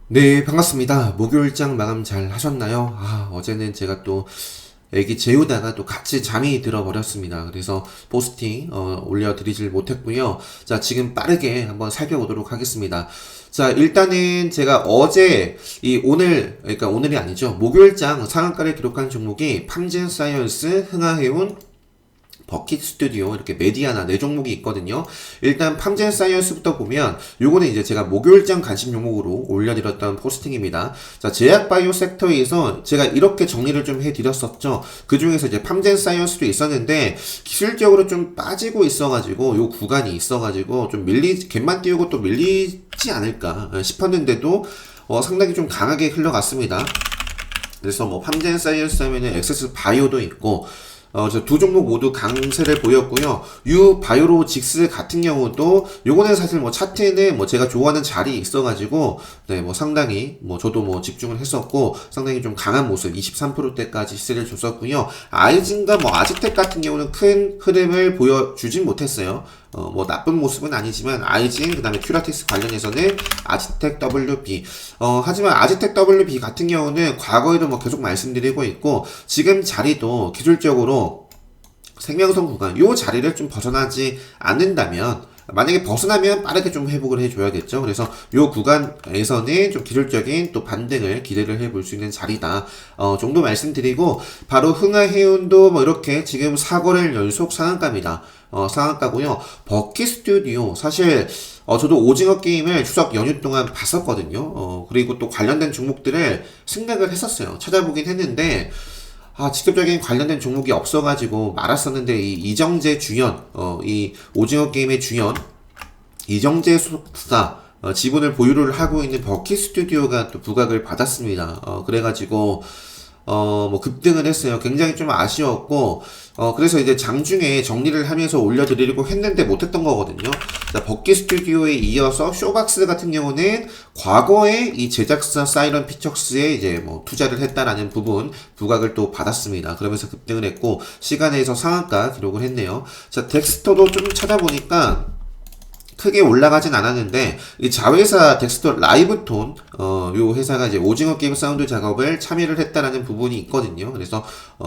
네, 반갑습니다. 목요일장 마감 잘 하셨나요? 어제는 제가 또 애기 재우다가 또 같이 잠이 들어버렸습니다. 그래서 포스팅 올려드리질 못했고요. 자, 지금 빠르게 한번 살펴보도록 하겠습니다. 자, 일단은 제가 어제 그러니까 오늘이 아니죠. 목요일장 상한가를 기록한 종목이 팜젠사이언스, 흥하해운, 버킷 스튜디오 이렇게 메디아나 네 종목이 있거든요. 일단 팜젠 사이언스부터 보면 요거는 이제 제가 목요일장 관심 종목으로 올려드렸던 포스팅입니다. 자, 제약 바이오 섹터에서 제가 이렇게 정리를 좀 해드렸었죠. 그 중에서 이제 팜젠 사이언스도 있었는데 기술적으로 좀 빠지고 있어가지고 요 구간이 있어가지고 좀 갭만 띄우고 또 밀리지 않을까 싶었는데도 상당히 좀 강하게 흘러갔습니다. 그래서 뭐 팜젠 사이언스 하면은 엑세스 바이오도 있고 저 두 종목 모두 강세를 보였고요. 유 바이오로직스 같은 경우도 요거는 사실 뭐 차트에는 뭐 제가 좋아하는 자리 있어가지고 네 뭐 상당히 뭐 저도 뭐 집중을 했었고 상당히 좀 강한 모습 23%대까지 시세를 줬었고요. 아이진과 뭐 아지텍 같은 경우는 큰 흐름을 보여주진 못했어요. 뭐 나쁜 모습은 아니지만 아이진 그다음에 큐라티스 관련해서는 아지텍 WB 하지만 아지텍 WB 같은 경우는 과거에도 뭐 계속 말씀드리고 있고 지금 자리도 기술적으로 생명선 구간 요 자리를 좀 벗어나지 않는다면 만약에 벗어나면 빠르게 좀 회복을 해줘야겠죠. 그래서 요 구간에서는 좀 기술적인 또 반등을 기대를 해볼 수 있는 자리다. 정도 말씀드리고 바로 흥하해운도 뭐 이렇게 지금 4거래일 연속 상한가입니다. 상한가고요. 버킷 스튜디오 사실 저도 오징어 게임을 추석 연휴 동안 봤었거든요. 그리고 또 관련된 종목들을 생각을 했었어요. 찾아보긴 했는데 직접적인 관련된 종목이 없어가지고 말았었는데, 이 이정재 주연, 이 오징어 게임의 주연, 이정재 소속사, 지분을 보유를 하고 있는 버킷 스튜디오가 또 부각을 받았습니다. 그래가지고, 뭐 급등을 했어요. 굉장히 좀 아쉬웠고, 그래서 이제 장중에 정리를 하면서 올려드리려고 했는데 못했던 거거든요. 자, 버킷 스튜디오에 이어서 쇼박스 같은 경우는 과거에 이 제작사 사이런 피처스에 이제 뭐 투자를 했다라는 부분 부각을 또 받았습니다. 그러면서 급등을 했고, 시간에서 상한가 기록을 했네요. 자, 덱스터도 좀 찾아보니까 크게 올라가진 않았는데 이 자회사 덱스터 라이브톤 요 회사가 이제 오징어 게임 사운드 작업을 참여를 했다라는 부분이 있거든요. 그래서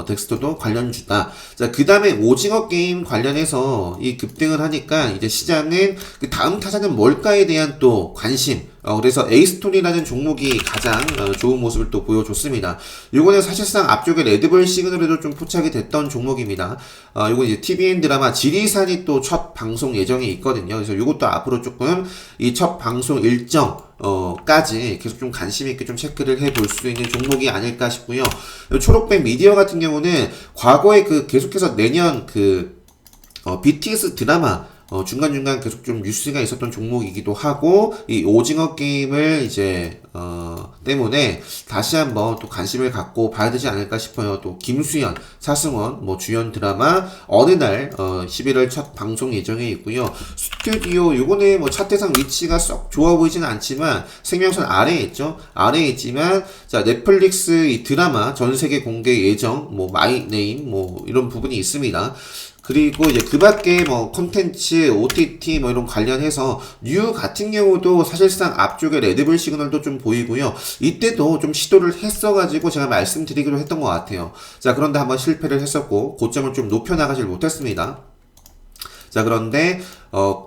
덱스터도 관련주다. 자, 그다음에 오징어 게임 관련해서 이 급등을 하니까 이제 시장은 그 다음 타자는 뭘까에 대한 또 관심 그래서 에이스톤이라는 종목이 가장 좋은 모습을 또 보여줬습니다. 요거는 사실상 앞쪽에 레드불 시그널에도 좀 포착이 됐던 종목입니다. 요건 이제 TVN 드라마 지리산이 또 첫 방송 예정이 있거든요. 그래서 요것도 앞으로 조금 이 첫 방송 일정 까지 계속 좀 관심 있게 좀 체크를 해볼 수 있는 종목이 아닐까 싶고요. 초록백 미디어 같은 경우는 과거에 그 계속해서 내년 BTS 드라마 중간중간 계속 좀 뉴스가 있었던 종목이기도 하고, 이 오징어 게임을 이제, 때문에 다시 한번 또 관심을 갖고 봐야 되지 않을까 싶어요. 또 김수현, 사승원, 뭐 주연 드라마, 어느 날, 11월 첫 방송 예정에 있고요. 스튜디오, 요거는 뭐 차트상 위치가 썩 좋아 보이진 않지만, 생명선 아래에 있죠? 아래에 있지만, 자, 넷플릭스 이 드라마 전 세계 공개 예정, 뭐 마이 네임, 뭐 이런 부분이 있습니다. 그리고 이제 그 밖에 뭐 콘텐츠, OTT 뭐 이런 관련해서 뉴 같은 경우도 사실상 앞쪽에 레드불 시그널도 좀 보이고요. 이때도 좀 시도를 했어가지고 제가 말씀드리기로 했던 것 같아요. 자, 그런데 한번 실패를 했었고 고점을 좀 높여나가질 못했습니다. 자, 그런데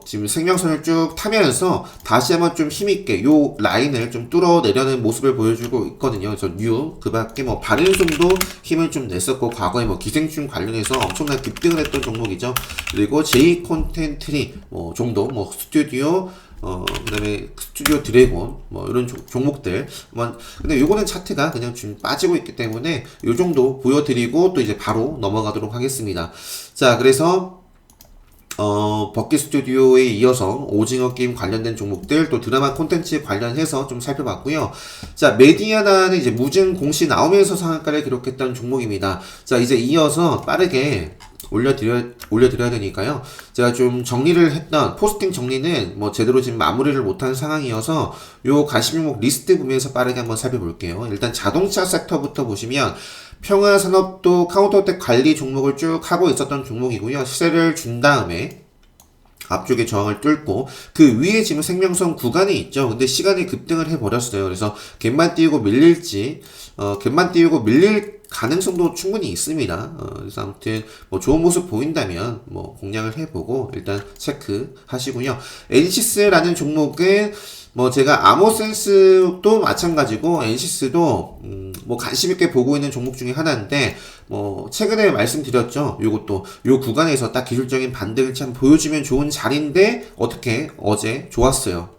지금 생명선을 쭉 타면서 다시 한번 좀 힘있게 요 라인을 좀 뚫어내려는 모습을 보여주고 있거든요. 그래서 그 밖에 뭐 바른손도 힘을 좀 냈었고, 과거에 뭐 기생충 관련해서 엄청난 급등을 했던 종목이죠. 그리고 제이 콘텐트리 뭐 정도, 뭐 스튜디오 그다음에 스튜디오 드래곤 뭐 이런 종목들. 근데 요거는 차트가 그냥 좀 빠지고 있기 때문에 요 정도 보여드리고 또 이제 바로 넘어가도록 하겠습니다. 자, 그래서 버킷 스튜디오에 이어서 오징어 게임 관련된 종목들, 또 드라마 콘텐츠 관련해서 좀 살펴봤고요. 자, 메디아나는 이제 무증 공시 나오면서 상한가를 기록했던 종목입니다. 자, 이제 이어서 빠르게 올려드려야 되니까요. 제가 좀 정리를 했던 포스팅 정리는 뭐 제대로 지금 마무리를 못한 상황이어서 요 관심 종목 리스트 보면서 빠르게 한번 살펴볼게요. 일단 자동차 섹터부터 보시면 평화산업도 카운터어택 관리 종목을 쭉 하고 있었던 종목이고요. 시세를 준 다음에 앞쪽에 저항을 뚫고 그 위에 지금 생명선 구간이 있죠. 근데 시간이 급등을 해버렸어요. 그래서 갭만 띄우고 밀릴지 갭만 띄우고 밀릴 가능성도 충분히 있습니다. 그래서 아무튼 뭐 좋은 모습 보인다면 뭐 공략을 해보고 일단 체크하시고요. 엔시스라는 종목은 뭐 제가 아모센스도 마찬가지고 엔시스도 뭐 관심 있게 보고 있는 종목 중에 하나인데 뭐 최근에 말씀드렸죠. 요것도 요 구간에서 딱 기술적인 반등을 참 보여주면 좋은 자리인데 어떻게 어제 좋았어요.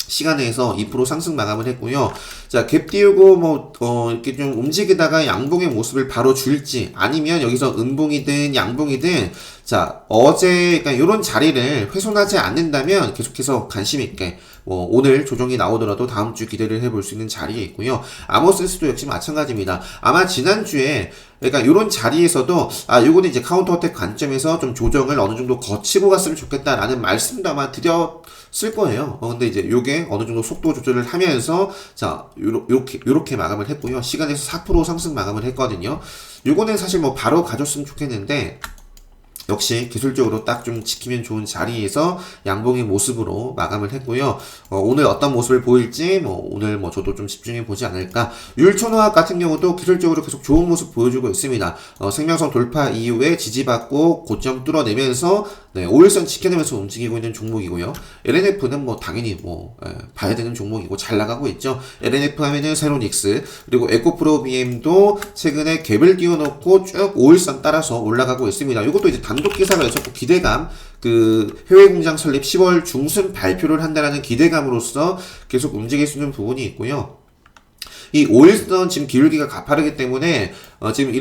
시간 내에서 2% 상승 마감을 했고요. 자, 갭 띄우고 이렇게 좀 움직이다가 양봉의 모습을 바로 줄지 아니면 여기서 음봉이든 양봉이든 자, 어제 그러니까 이런 자리를 훼손하지 않는다면 계속해서 관심 있게 오늘 조정이 나오더라도 다음 주 기대를 해볼 수 있는 자리에 있고요. 아모센스도 역시 마찬가지입니다. 아마 지난주에 그러니까 이런 자리에서도 요거는 이제 카운터 어택 관점에서 좀 조정을 어느 정도 거치고 갔으면 좋겠다라는 말씀도 아마 드렸을 거예요. 근데 이제 요게 어느 정도 속도 조절을 하면서 자, 요렇게 마감을 했고요. 시간에서 4% 상승 마감을 했거든요. 요거는 사실 뭐 바로 가졌으면 좋겠는데 역시 기술적으로 딱 좀 지키면 좋은 자리에서 양봉의 모습으로 마감을 했고요. 오늘 어떤 모습을 보일지 오늘 저도 좀 집중해 보지 않을까. 율촌화학 같은 경우도 기술적으로 계속 좋은 모습 보여주고 있습니다. 생명선 돌파 이후에 지지받고 고점 뚫어내면서 5일선 지켜내면서 움직이고 있는 종목이고요. LNF는 당연히 봐야 되는 종목이고 잘 나가고 있죠. LNF 하면은 세로닉스 그리고 에코프로 BM도 최근에 갭을 띄워놓고 쭉 5일선 따라서 올라가고 있습니다. 이것도 이제 단독 기사가 있었고 기대감 해외 공장 설립 10월 중순 발표를 한다라는 기대감으로서 계속 움직일 수 있는 부분이 있고요. 이 5일선 지금 기울기가 가파르기 때문에 지금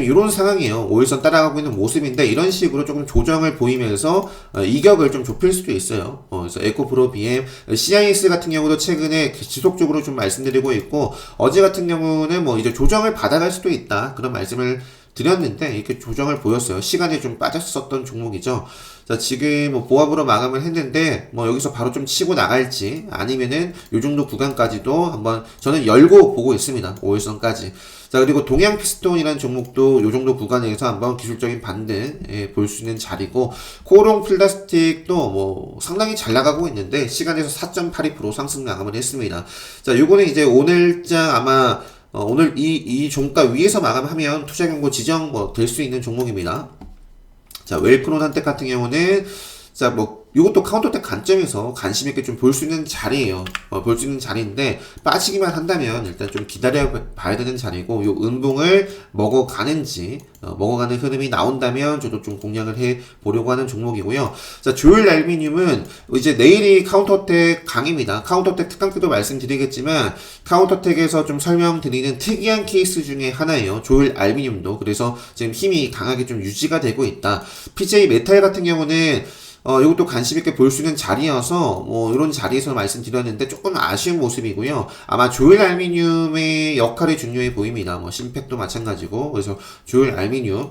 이런 상황이에요. 5일선 따라가고 있는 모습인데 이런 식으로 조금 조정을 보이면서 이격을 좀 좁힐 수도 있어요. 그래서 에코프로 BM, CIS 같은 경우도 최근에 지속적으로 좀 말씀드리고 있고 어제 같은 경우는 이제 조정을 받아갈 수도 있다 그런 말씀을 드렸는데 이렇게 조정을 보였어요. 시간이 좀 빠졌었던 종목이죠. 자, 지금 보합으로 마감을 했는데 여기서 바로 좀 치고 나갈지 아니면은 요 정도 구간까지도 한번 저는 열고 보고 있습니다. 5일선까지. 자, 그리고 동양 피스톤이라는 종목도 요 정도 구간에서 한번 기술적인 반등 볼 수 있는 자리고 코오롱 플라스틱도 상당히 잘 나가고 있는데 시간에서 4.82% 상승 마감을 했습니다. 자, 요거는 이제 오늘장 아마 오늘 이 종가 위에서 마감하면 투자 경고 지정 될 수 있는 종목입니다. 자, 웰크론 한텍 같은 경우는 자, 이것도 카운터텍 관점에서 관심 있게 좀 볼 수 있는 자리예요. 볼 수 있는 자리인데 빠지기만 한다면 일단 좀 기다려 봐야 되는 자리고 요 음봉을 먹어가는 흐름이 나온다면 저도 좀 공략을 해 보려고 하는 종목이고요. 자, 조일 알루미늄은 이제 내일이 카운터텍 강의입니다. 카운터텍 특강 때도 말씀드리겠지만 카운터텍에서 좀 설명드리는 특이한 케이스 중에 하나예요. 조일 알루미늄도 그래서 지금 힘이 강하게 좀 유지가 되고 있다. PJ 메탈 같은 경우는 이것도 관심있게 볼 수 있는 자리여서, 이런 자리에서 말씀드렸는데 조금 아쉬운 모습이고요. 아마 조일 알루미늄의 역할이 중요해 보입니다. 심팩도 마찬가지고. 그래서 조일 알루미늄.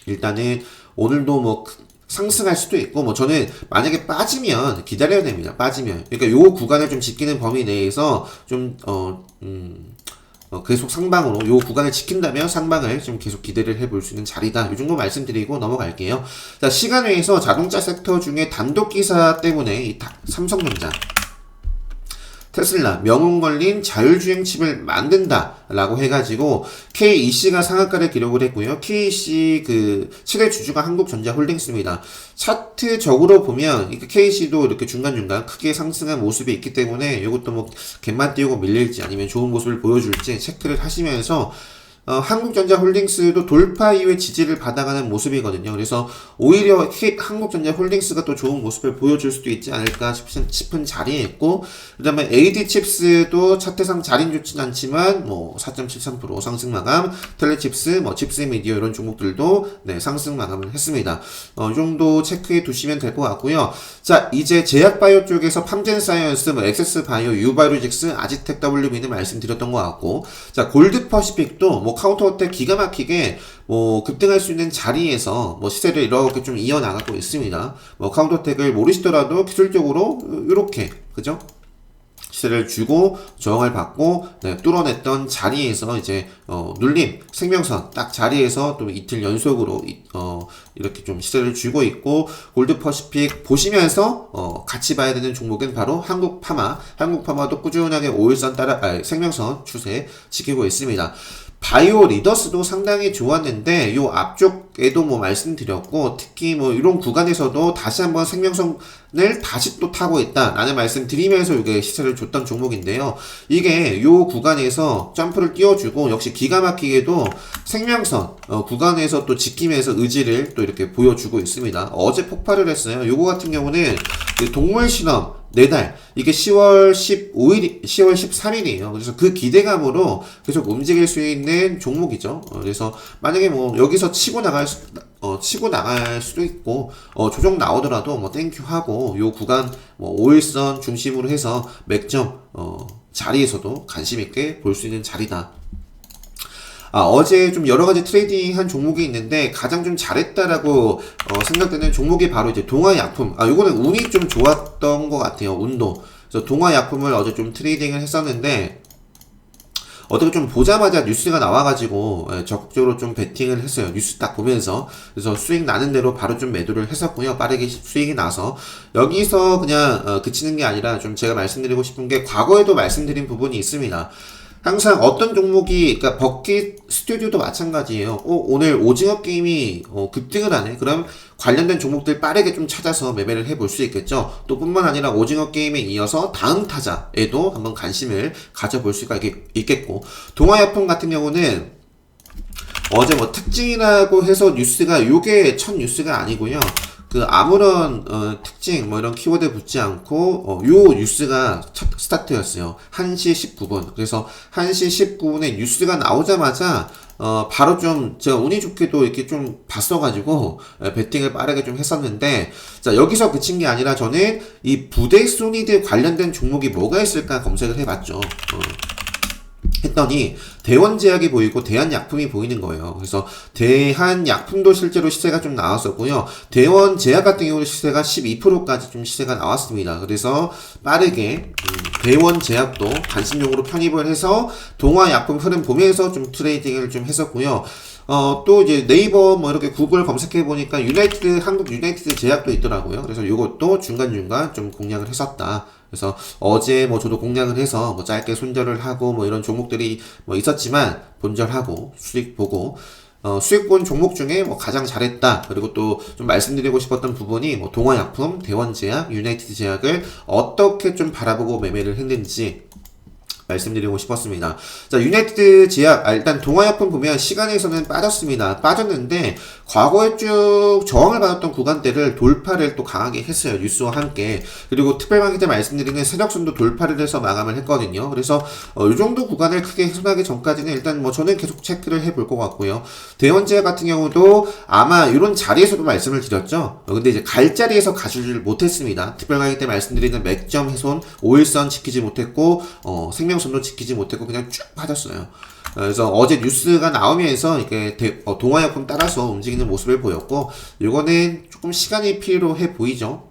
일단은 오늘도 상승할 수도 있고, 저는 만약에 빠지면 기다려야 됩니다. 빠지면. 그러니까 요 구간을 좀 지키는 범위 내에서 좀, 계속 상방으로 요 구간을 지킨다면 상방을 좀 계속 기대를 해볼 수 있는 자리다. 이 정도 말씀드리고 넘어갈게요. 자, 시간 외에서 자동차 섹터 중에 단독 기사 때문에 이 삼성전자 테슬라 명운 걸린 자율주행 칩을 만든다라고 해가지고 KEC가 상한가를 기록을 했고요. KEC 최대 주주가 한국전자홀딩스입니다. 차트적으로 보면 KEC도 이렇게 중간중간 크게 상승한 모습이 있기 때문에 이것도 갭만 띄우고 밀릴지 아니면 좋은 모습을 보여줄지 체크를 하시면서 한국전자홀딩스도 돌파 이후에 지지를 받아가는 모습이거든요. 그래서 오히려 한국전자홀딩스가 또 좋은 모습을 보여줄 수도 있지 않을까 싶은 자리에 있고, 그 다음에 AD칩스도 차트상 자리는 좋진 않지만 4.73% 상승 마감, 텔레칩스, 칩스 미디어 이런 종목들도 상승 마감을 했습니다. 이 정도 체크해 두시면 될 것 같고요. 자, 이제 제약바이오 쪽에서 팜젠사이언스, 엑세스바이오, 유바이오직스, 아지텍 WB는 말씀드렸던 것 같고, 자, 골드퍼시픽도 카운터 어택 기가 막히게 급등할 수 있는 자리에서 시세를 이렇게 좀 이어나가고 있습니다. 카운터 어택을 모르시더라도 기술적으로 이렇게 그죠? 시세를 주고 저항을 받고 뚫어냈던 자리에서 이제 눌림 생명선 딱 자리에서 또 이틀 연속으로 이렇게 좀 시세를 주고 있고 골드퍼시픽 보시면서 같이 봐야 되는 종목은 바로 한국파마도 꾸준하게 5일선 따라 생명선 추세 지키고 있습니다. 바이오 리더스도 상당히 좋았는데 요 앞쪽에도 뭐 말씀드렸고 특히 뭐 이런 구간에서도 다시 한번 생명선을 다시 또 타고 있다라는 말씀 드리면서 이게 시세를 줬던 종목인데요. 이게 요 구간에서 점프를 띄워주고 역시 기가 막히게도 생명선 구간에서 또 지키면서 의지를 또 이렇게 보여주고 있습니다. 어제 폭발을 했어요. 요거 같은 경우는 동물 실험 4달 이게 10월 13일이에요. 그래서 그 기대감으로 계속 움직일 수 있는 종목이죠. 그래서 만약에 뭐 여기서 치고 나갈 수도 있고 조정 나오더라도 뭐 땡큐 하고 요 구간 뭐 5일선 중심으로 해서 맥점 자리에서도 관심 있게 볼 수 있는 자리다. 어제 좀 여러 가지 트레이딩 한 종목이 있는데 가장 좀 잘했다라고 생각되는 종목이 바로 이제 동아약품. 요거는 운이 좀 좋았던 것 같아요. 운도. 그래서 동아약품을 어제 좀 트레이딩을 했었는데 어떻게 좀 보자마자 뉴스가 나와가지고 적극적으로 좀 베팅을 했어요. 뉴스 딱 보면서. 그래서 수익 나는 대로 바로 좀 매도를 했었고요. 빠르게 수익이 나서 여기서 그냥 그치는 게 아니라 좀 제가 말씀드리고 싶은 게 과거에도 말씀드린 부분이 있습니다. 항상 어떤 종목이, 그러니까 버킷 스튜디오도 마찬가지예요. 오늘 오징어 게임이 급등을 하네. 그럼 관련된 종목들 빠르게 좀 찾아서 매매를 해볼 수 있겠죠. 또 뿐만 아니라 오징어 게임에 이어서 다음 타자에도 한번 관심을 가져볼 수가 있겠고, 동아약품 같은 경우는 어제 뭐 특징이라고 해서 뉴스가 요게 첫 뉴스가 아니고요. 그 아무런 특징 뭐 이런 키워드 붙지 않고 요 뉴스가 첫 스타트였어요. 1시 19분. 그래서 1시 19분에 뉴스가 나오자마자 바로 좀 제가 운이 좋게도 이렇게 좀 봤어가지고 베팅을 빠르게 좀 했었는데, 자 여기서 그친 게 아니라 저는 이 부대소니드 관련된 종목이 뭐가 있을까 검색을 해봤죠. 했더니 대원제약이 보이고 대한약품이 보이는 거예요. 그래서 대한약품도 실제로 시세가 좀 나왔었고요. 대원제약 같은 경우는 시세가 12%까지 좀 시세가 나왔습니다. 그래서 빠르게 대원제약도 관심용으로 편입을 해서 동아약품 흐름 보면서 좀 트레이딩을 좀 했었고요. 또 이제 네이버 뭐 이렇게 구글 검색해 보니까 한국 유나이티드 제약도 있더라고요. 그래서 이것도 중간중간 좀 공략을 했었다. 그래서 어제 뭐 저도 공략을 해서 뭐 짧게 손절을 하고 뭐 이런 종목들이 뭐 있었지만 본절하고 수익 보고 수익 본 종목 중에 뭐 가장 잘했다. 그리고 또 좀 말씀드리고 싶었던 부분이 뭐 동아약품, 대원제약, 유나이티드 제약을 어떻게 좀 바라보고 매매를 했는지 말씀드리고 싶었습니다. 자, 유나이티드 제약, 일단 동아약품 보면 시간에서는 빠졌는데 과거에 쭉 저항을 받았던 구간대를 돌파를 또 강하게 했어요. 뉴스와 함께. 그리고 특별강의 때 말씀드리는 세력선도 돌파를 해서 마감을 했거든요. 그래서 이 정도 구간을 크게 훼손하기 전까지는 일단 뭐 저는 계속 체크를 해볼 것 같고요. 대원제약 같은 경우도 아마 이런 자리에서도 말씀을 드렸죠. 근데 이제 갈 자리에서 가지를 못했습니다. 특별강의 때 말씀드리는 맥점 훼손 5일선 지키지 못했고 생명선도 지키지 못했고 그냥 쭉 빠졌어요. 그래서 어제 뉴스가 나오면서 이렇게 동아약품 따라서 움직이는 모습을 보였고, 이거는 조금 시간이 필요해 보이죠.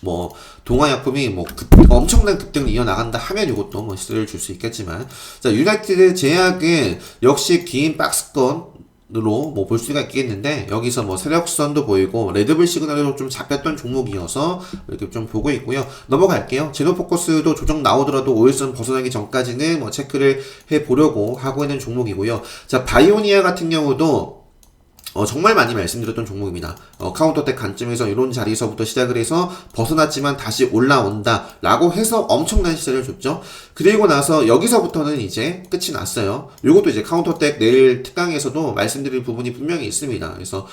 뭐 동아약품이 뭐 엄청난 급등을 이어나간다 하면 이것도 뭐 시세를 줄 수 있겠지만, 자 유나이티드 제약은 역시 긴 박스권 으로 뭐 볼 수가 있겠는데, 여기서 뭐 세력선도 보이고 레드불 시그널로 좀 잡혔던 종목이어서 이렇게 좀 보고 있고요. 넘어갈게요. 제노포커스도 조정 나오더라도 5일선 벗어나기 전까지는 뭐 체크를 해 보려고 하고 있는 종목이고요. 자 바이오니아 같은 경우도 정말 많이 말씀드렸던 종목입니다. 카운터텍 관점에서 이런 자리에서부터 시작을 해서 벗어났지만 다시 올라온다 라고 해서 엄청난 시세를 줬죠. 그리고 나서 여기서부터는 이제 끝이 났어요. 요것도 이제 카운터텍 내일 특강에서도 말씀드릴 부분이 분명히 있습니다. 그래서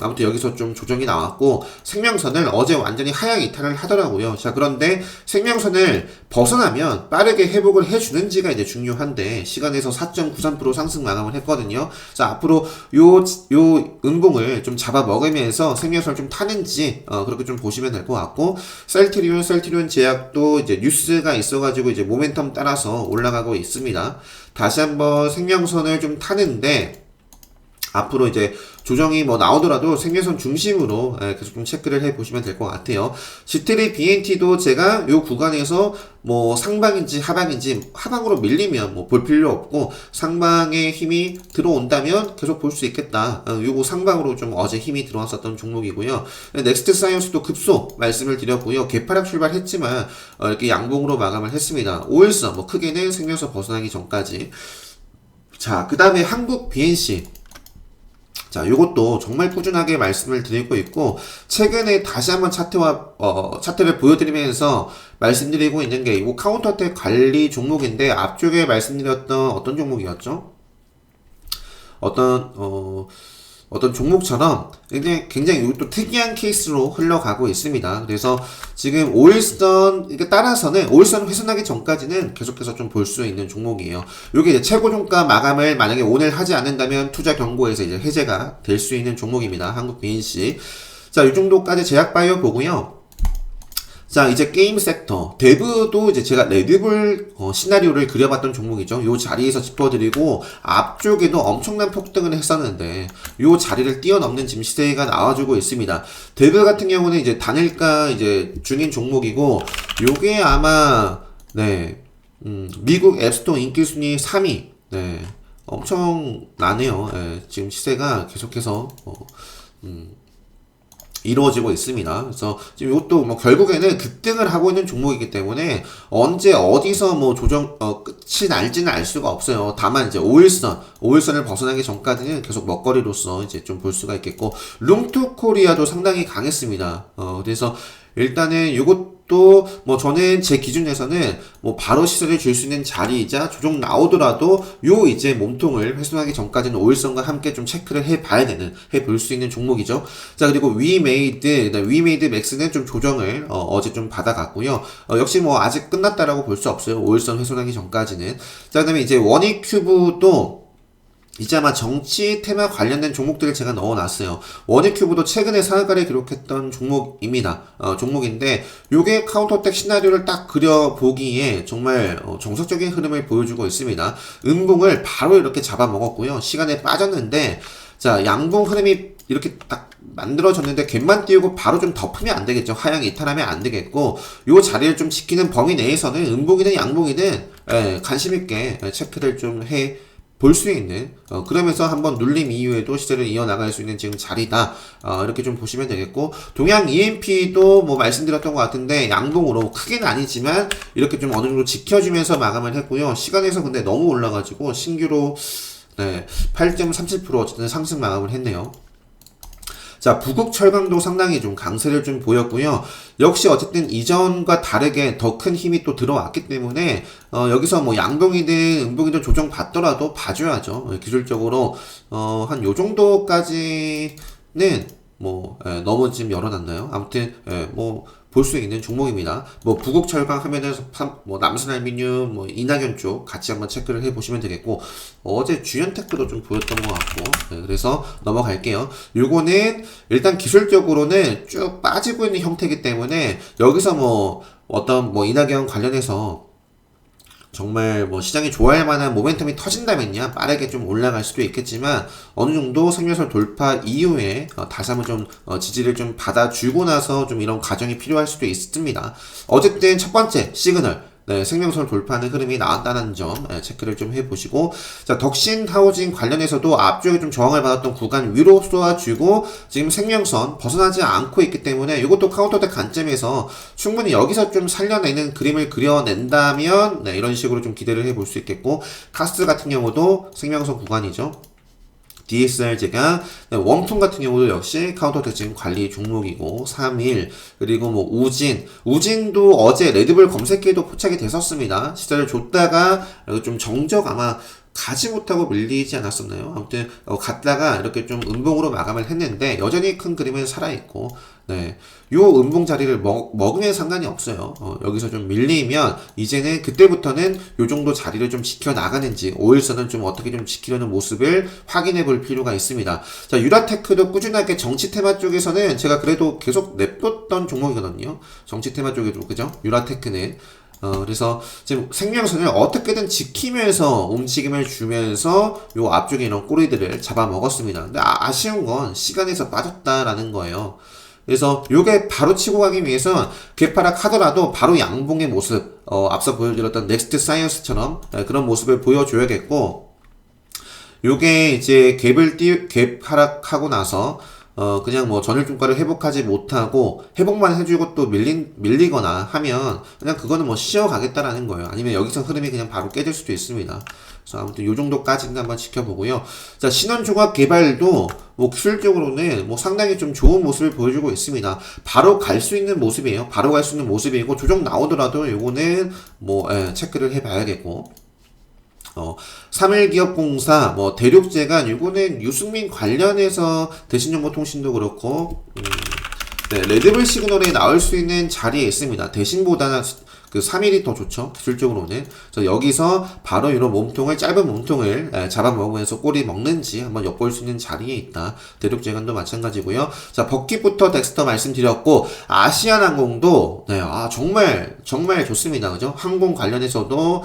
아무튼 여기서 좀 조정이 나왔고, 생명선을 어제 완전히 하향 이탈을 하더라고요. 자, 그런데 생명선을 벗어나면 빠르게 회복을 해주는지가 이제 중요한데, 시간에서 4.93% 상승 마감을 했거든요. 자, 앞으로 요 음봉을 좀 잡아 먹으면서 생명선을 좀 타는지, 그렇게 좀 보시면 될 것 같고, 셀트리온 제약도 이제 뉴스가 있어가지고 이제 모멘텀 따라서 올라가고 있습니다. 다시 한번 생명선을 좀 타는데, 앞으로 이제 조정이 뭐 나오더라도 생명선 중심으로 계속 좀 체크를 해 보시면 될 것 같아요. 지트리 BNT도 제가 요 구간에서 뭐 상방인지 하방인지 하방으로 밀리면 뭐 볼 필요 없고 상방에 힘이 들어온다면 계속 볼 수 있겠다. 요거 상방으로 좀 어제 힘이 들어왔었던 종목이고요. 넥스트 사이언스도 급소 말씀을 드렸고요. 개파락 출발했지만 이렇게 양봉으로 마감을 했습니다. 5일선 뭐 크게는 생명선 벗어나기 전까지. 자, 그 다음에 한국 BNC. 자, 요것도 정말 꾸준하게 말씀을 드리고 있고, 최근에 다시 한번 차트를 보여드리면서 말씀드리고 있는 게, 이거 카운터택 관리 종목인데, 앞쪽에 말씀드렸던 어떤 종목이었죠? 어떤 종목처럼 굉장히 이것도 특이한 케이스로 흘러가고 있습니다. 그래서 지금 5일선 따라서는 5일선 훼손하기 전까지는 계속해서 좀 볼 수 있는 종목이에요. 이게 이제 최고 종가 마감을 만약에 오늘 하지 않는다면 투자 경고에서 이제 해제가 될 수 있는 종목입니다. 한국 BNC. 자, 이 정도까지 제약바이오 보고요. 자, 이제 게임 섹터. 데브도 이제 제가 레드불 시나리오를 그려봤던 종목이죠. 요 자리에서 짚어드리고, 앞쪽에도 엄청난 폭등을 했었는데, 요 자리를 뛰어넘는 지금 시세가 나와주고 있습니다. 데브 같은 경우는 이제 단일가 이제 중인 종목이고, 요게 아마, 미국 앱스토어 인기 순위 3위. 엄청 나네요. 지금 시세가 계속해서, 이루어지고 있습니다. 그래서 지금 이것도 뭐 결국에는 급등을 하고 있는 종목이기 때문에 언제 어디서 뭐 끝이 날지는 알 수가 없어요. 다만 이제 5일선을 벗어나기 전까지는 계속 먹거리로서 이제 좀 볼 수가 있겠고, 룸투 코리아도 상당히 강했습니다. 그래서 일단은 이것도 뭐 저는 제 기준에서는 뭐 바로 시세를 줄 수 있는 자리이자 조정 나오더라도 요 이제 몸통을 훼손하기 전까지는 5일선과 함께 좀 체크를 해볼 수 있는 종목이죠. 자, 그리고 위메이드 맥스는 좀 조정을 어제 좀 받아갔고요. 역시 뭐 아직 끝났다라고 볼 수 없어요. 5일선 훼손하기 전까지는. 자, 그다음에 이제 원익큐브도 이제 아마 정치 테마 관련된 종목들을 제가 넣어놨어요. 원익큐브도 최근에 상한가를 기록했던 종목인데 요게 카운터택 시나리오를 딱 그려보기에 정말 정석적인 흐름을 보여주고 있습니다. 음봉을 바로 이렇게 잡아먹었고요. 시간에 빠졌는데, 자, 양봉 흐름이 이렇게 딱 만들어졌는데 갭만 띄우고 바로 좀 덮으면 안 되겠죠. 하향 이탈하면 안 되겠고, 요 자리를 좀 지키는 범위 내에서는 음봉이든 양봉이든 관심 있게 체크를 좀 볼 수 있는, 그러면서 한번 눌림 이후에도 시세를 이어나갈 수 있는 지금 자리다. 이렇게 좀 보시면 되겠고, 동양 EMP도 뭐 말씀드렸던 것 같은데, 양봉으로 크게는 아니지만, 이렇게 좀 어느 정도 지켜주면서 마감을 했고요. 시간에서 근데 너무 올라가지고, 신규로, 8.37% 어쨌든 상승 마감을 했네요. 자, 부국철강도 상당히 좀 강세를 좀 보였고요. 역시 어쨌든 이전과 다르게 더 큰 힘이 또 들어왔기 때문에 여기서 뭐 양봉이든 음봉이든 조정 받더라도 봐줘야죠. 기술적으로 한 요 정도까지는 뭐 너무 지금 열어놨나요? 아무튼 뭐 볼 수 있는 종목입니다. 뭐 부국철강 하면은 뭐 남선알미늄, 뭐 이낙연 쪽 같이 한번 체크를 해보시면 되겠고, 어제 주연테크도 좀 보였던 것 같고, 그래서 넘어갈게요. 요거는 일단 기술적으로는 쭉 빠지고 있는 형태이기 때문에 여기서 뭐 어떤 뭐 이낙연 관련해서 정말 뭐 시장이 좋아할 만한 모멘텀이 터진다면야 빠르게 좀 올라갈 수도 있겠지만, 어느 정도 생명선 돌파 이후에 다시 한번 좀 지지를 좀 받아주고 나서 좀 이런 과정이 필요할 수도 있습니다. 어쨌든 첫 번째 시그널, 생명선 돌파하는 흐름이 나왔다는 점 체크를 좀 해보시고, 자, 덕신 하우징 관련해서도 앞쪽에 좀 저항을 받았던 구간 위로 쏘아주고 지금 생명선 벗어나지 않고 있기 때문에 이것도 카운터택 관점에서 충분히 여기서 좀 살려내는 그림을 그려낸다면 이런 식으로 좀 기대를 해볼 수 있겠고, 카스 같은 경우도 생명선 구간이죠. DSR 제가, 웜통 같은 경우도 역시 카운터택 지금 관리 종목이고, 3일, 그리고 뭐 우진도 어제 레드불 검색기에도 포착이 됐었습니다. 시세를 줬다가 좀 정적 아마 가지 못하고 밀리지 않았었나요? 아무튼 갔다가 이렇게 좀 음봉으로 마감을 했는데 여전히 큰 그림은 살아있고, 요 음봉 자리를 먹으면 상관이 없어요. 여기서 좀 밀리면 이제는 그때부터는 요 정도 자리를 좀 지켜나가는지 5일선을 좀 어떻게 좀 지키려는 모습을 확인해 볼 필요가 있습니다. 자, 유라테크도 꾸준하게 정치 테마 쪽에서는 제가 그래도 계속 냅뒀던 종목이거든요. 정치 테마 쪽에도, 그죠? 유라테크는 그래서 지금 생명선을 어떻게든 지키면서 움직임을 주면서 요 앞쪽에 이런 꼬리들을 잡아먹었습니다. 근데 아쉬운 건 시간에서 빠졌다라는 거예요. 그래서 요게 바로 치고 가기 위해서 개파락 하더라도 바로 양봉의 모습, 앞서 보여드렸던 넥스트 사이언스처럼 그런 모습을 보여줘야겠고, 요게 이제 갭 하락하고 나서 그냥 뭐 전일 종가를 회복하지 못하고 회복만 해주고 또 밀리거나 하면 그냥 그거는 뭐 쉬어가겠다라는 거예요. 아니면 여기서 흐름이 그냥 바로 깨질 수도 있습니다. 그래서 아무튼 요 정도까지는 한번 지켜보고요. 자, 신원종합 개발도 뭐 기술적으로는 뭐 상당히 좀 좋은 모습을 보여주고 있습니다. 바로 갈 수 있는 모습이에요. 바로 갈 수 있는 모습이고 조정 나오더라도 요거는 뭐 체크를 해봐야겠고. 3일기업공사, 뭐, 대륙제간, 요거는 유승민 관련해서 대신정보통신도 그렇고, 네, 레드불 시그널에 나올 수 있는 자리에 있습니다. 대신보다는 그 3일이 더 좋죠. 기술적으로는. 그래서 여기서 바로 이런 몸통을, 짧은 몸통을 잡아먹으면서 꼬리 먹는지 한번 엿볼 수 있는 자리에 있다. 대륙제간도 마찬가지고요. 자, 버킷부터 덱스터 말씀드렸고, 아시아나항공도, 네, 정말 좋습니다. 그죠? 항공 관련해서도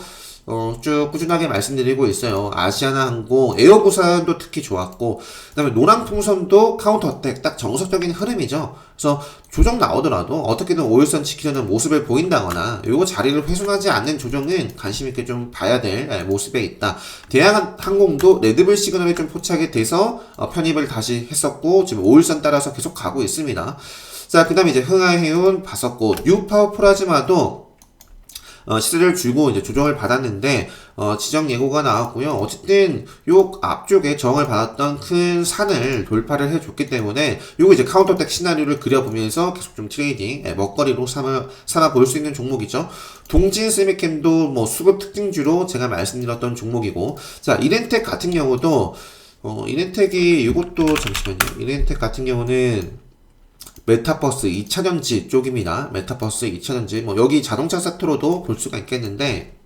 쭉 꾸준하게 말씀드리고 있어요. 아시아나항공, 에어부산도 특히 좋았고, 그 다음에 노랑풍선도 카운터 어택, 딱 정석적인 흐름이죠. 그래서 조정 나오더라도 어떻게든 5일선 지키려는 모습을 보인다거나, 요거 자리를 훼손하지 않는 조정은 관심있게 좀 봐야 될 모습에 있다. 대한항공도 레드불 시그널에 좀 포착이 돼서 편입을 다시 했었고, 지금 5일선 따라서 계속 가고 있습니다. 자, 그 다음에 이제 흥하해운 봤었고, 뉴파워 플라즈마도 시세를 주고 이제 조정을 받았는데 지정 예고가 나왔고요. 어쨌든 요 앞쪽에 정을 받았던 큰 산을 돌파를 해줬기 때문에 요거 이제 카운터택 시나리오를 그려보면서 계속 좀 트레이딩 먹거리로 삼아 볼 수 있는 종목이죠. 동진 세미캠도 뭐 수급 특징주로 제가 말씀드렸던 종목이고, 자, 이렌텍 같은 경우도 이렌텍이 요것도 잠시만요. 이렌텍 같은 경우는 메타버스 2차전지 쪽입니다. 메타버스 2차전지. 뭐, 여기 자동차 섹터로도 볼 수가 있겠는데,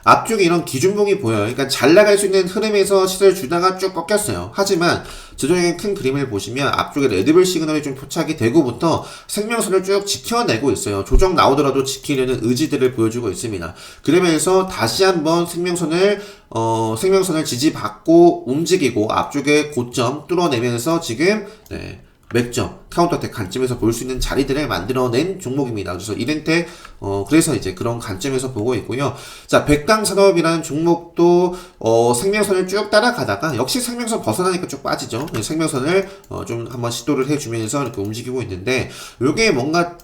앞쪽에 이런 기준봉이 보여요. 그러니까 잘 나갈 수 있는 흐름에서 시세를 주다가 쭉 꺾였어요. 하지만, 전체적인 큰 그림을 보시면 앞쪽에 레드불 시그널이 좀 포착이 되고부터 생명선을 쭉 지켜내고 있어요. 조정 나오더라도 지키려는 의지들을 보여주고 있습니다. 그러면서 다시 한번 생명선을 지지받고 움직이고 앞쪽에 고점 뚫어내면서 지금, 네. 맥점, 카운터택 관점에서 볼 수 있는 자리들을 만들어낸 종목입니다. 그래서 이렌텍, 그래서 이제 그런 관점에서 보고 있고요. 자, 백강산업이라는 종목도, 생명선을 쭉 따라가다가, 역시 생명선 벗어나니까 쭉 빠지죠. 생명선을, 좀 한번 시도를 해주면서 이렇게 움직이고 있는데, 요게 뭔가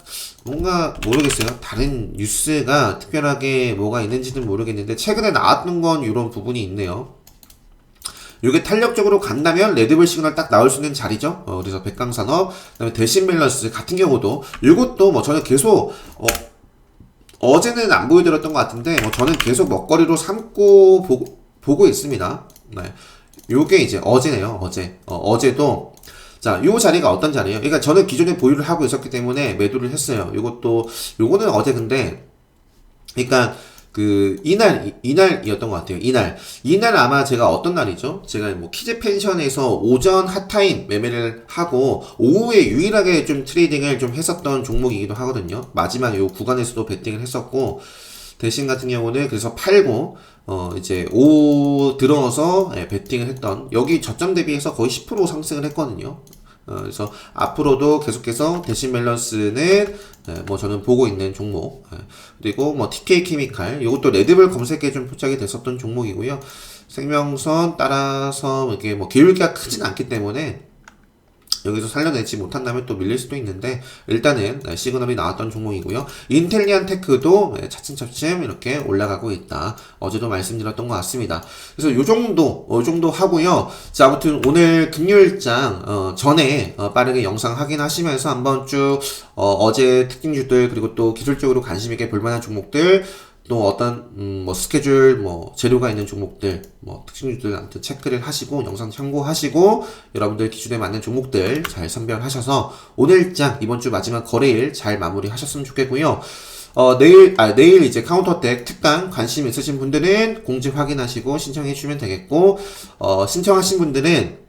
모르겠어요. 다른 뉴스가 특별하게 뭐가 있는지는 모르겠는데, 최근에 나왔던 건 이런 부분이 있네요. 이게 탄력적으로 간다면 레드불 시그널 딱 나올 수 있는 자리죠. 그래서 백강산업, 그다음에 대신 밸런스 같은 경우도 이것도 뭐 저는 계속 어제는 안 보여드렸던 것 같은데 뭐 저는 계속 먹거리로 삼고 보고 있습니다. 네, 요게 이제 어제네요. 어제도 자, 요 자리가 어떤 자리예요? 그러니까 저는 기존에 보유를 하고 있었기 때문에 매도를 했어요. 요거는 어제 근데 그러니까. 이날이었던 것 같아요. 이날 아마 제가 어떤 날이죠? 제가 뭐 키즈 펜션에서 오전 핫타임 매매를 하고, 오후에 유일하게 좀 트레이딩을 좀 했었던 종목이기도 하거든요. 마지막 요 구간에서도 베팅을 했었고, 대신 같은 경우는 그래서 팔고, 이제 오후 들어서 베팅을 했던, 여기 저점 대비해서 거의 10% 상승을 했거든요. 그래서 앞으로도 계속해서 대신 밸런스는 뭐 저는 보고 있는 종목, 그리고 뭐 TK 케미칼, 이것도 레드불 검색에 좀 포착이 됐었던 종목이고요. 생명선 따라서 이렇게 뭐 기울기가 크진 않기 때문에 여기서 살려내지 못한다면 또 밀릴 수도 있는데, 일단은 시그널이 나왔던 종목이고요. 인텔리안 테크도 차츰차츰 이렇게 올라가고 있다. 어제도 말씀드렸던 것 같습니다. 그래서 요 정도 하고요. 자, 아무튼 오늘 금요일장 전에 빠르게 영상 확인하시면서 한번 쭉 어제 특징주들, 그리고 또 기술적으로 관심있게 볼만한 종목들, 또 어떤 뭐 스케줄, 뭐 재료가 있는 종목들, 뭐 특징주들 아무튼 체크를 하시고 영상 참고하시고 여러분들 기준에 맞는 종목들 잘 선별하셔서 오늘장 이번 주 마지막 거래일 잘 마무리하셨으면 좋겠고요. 내일 이제 카운터택 특강 관심 있으신 분들은 공지 확인하시고 신청해 주시면 되겠고, 신청하신 분들은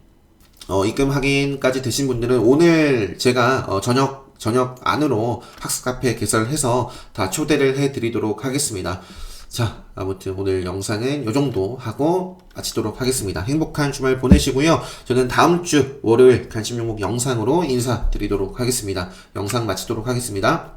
입금 확인까지 되신 분들은 오늘 제가 저녁 저녁 안으로 학습 카페 개설해서 다 초대를 해드리도록 하겠습니다. 자, 아무튼 오늘 영상은 요 정도 하고 마치도록 하겠습니다. 행복한 주말 보내시고요. 저는 다음 주 월요일 관심 종목 영상으로 인사드리도록 하겠습니다. 영상 마치도록 하겠습니다.